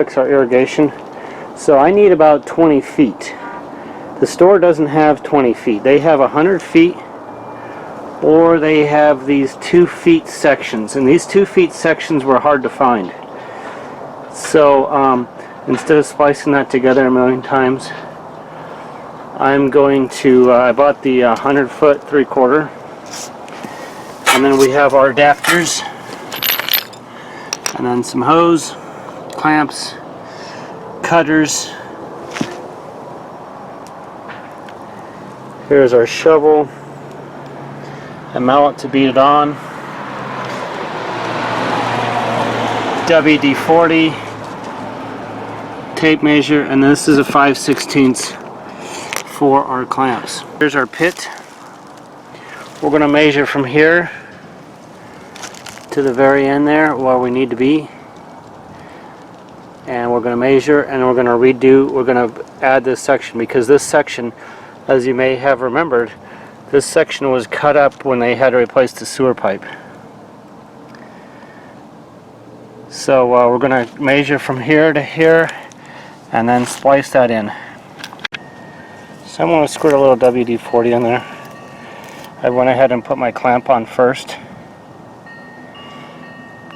Fix our irrigation. So I need about 20 feet. The store doesn't have 20 feet. They have 100 feet, or they have these 2 feet sections, and these 2 feet sections were hard to find. So instead of splicing that together a million times, I'm going to, I bought the 100-foot 3/4, and then we have our adapters, and then some hose, clamps, cutters. Here's our shovel, a mallet to beat it on, WD-40, tape measure, and this is a 5/16 for our clamps. Here's our pit. We're going to measure from here to the very end there where we need to be, and we're going to measure, and we're going to redo, we're going to add this section, because this section, as you may have remembered, this section was cut up when they had to replace the sewer pipe. So we're going to measure from here to here and then splice that in. So I'm going to squirt a little WD-40 in there. I went ahead and put my clamp on first.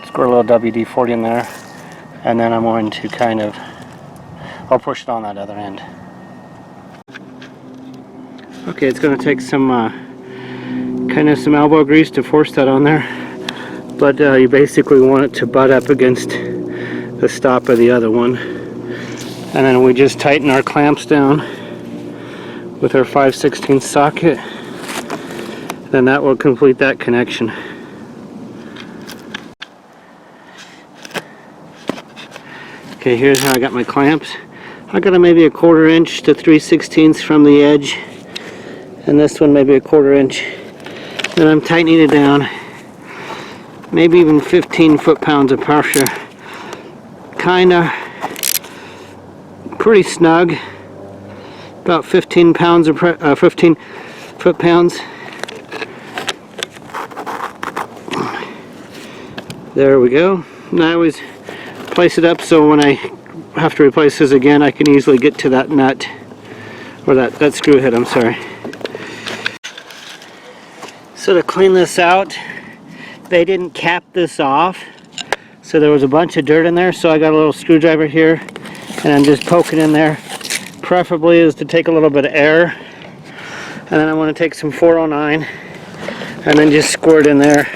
Squirt a little WD-40 in there, and then I'm going to kind of, I'll push it on that other end. Okay, it's going to take some kind of some elbow grease to force that on there, but you basically want it to butt up against the stop of the other one, and then we just tighten our clamps down with our 5/16 socket. Then that will complete that connection. Okay, here's how I got my clamps. I got maybe a 1/4 inch to 3/16 from the edge, and this one maybe a 1/4 inch. Then I'm tightening it down, maybe even 15 foot-pounds of pressure. Kinda pretty snug, about 15 pounds of 15 foot-pounds. There we go. Now I always place it up so when I have to replace this again, I can easily get to that nut, or that screw head, I'm sorry. So to clean this out, they didn't cap this off, so there was a bunch of dirt in there, so I got a little screwdriver here and I'm just poking in there. Preferably is to take a little bit of air, and then I want to take some 409 and then just squirt in there,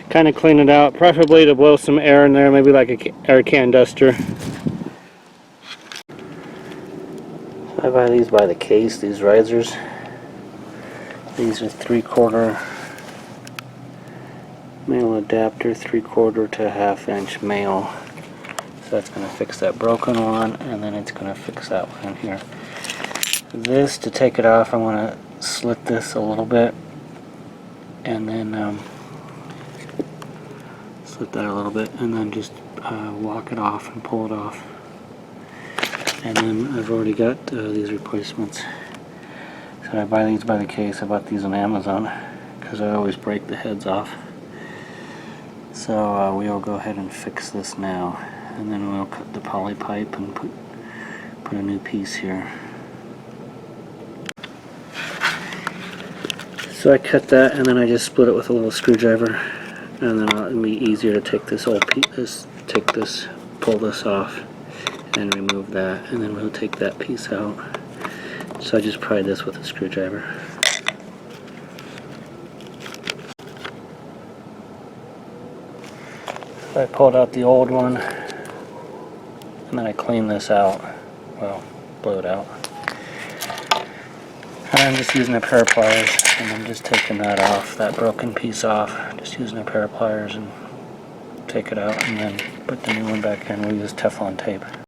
kind of clean it out, preferably to blow some air in there, maybe like a air can duster. I buy these by the case, these risers. These are 3/4 male adapter, 3/4 to 1/2 inch male. So that's going to fix that broken one, and then it's going to fix that one in here. This, to take it off, I want to slit this a little bit, and then slit that a little bit, and then just walk it off and pull it off. And then I've already got these replacements. So I buy these by the case. I bought these on Amazon because I always break the heads off. So we'll go ahead and fix this now, and then we'll cut the poly pipe and put a new piece here. So I cut that, and then I just split it with a little screwdriver, and then it'll be easier to take this whole piece, pull this off, and remove that, and then we'll take that piece out. So I just pried this with a screwdriver. So I pulled out the old one, and then I cleaned this out. Well, blew it out. And I'm just using a pair of pliers, and I'm just taking that off, that broken piece off. Just using a pair of pliers and take it out, and then put the new one back in. We use Teflon tape.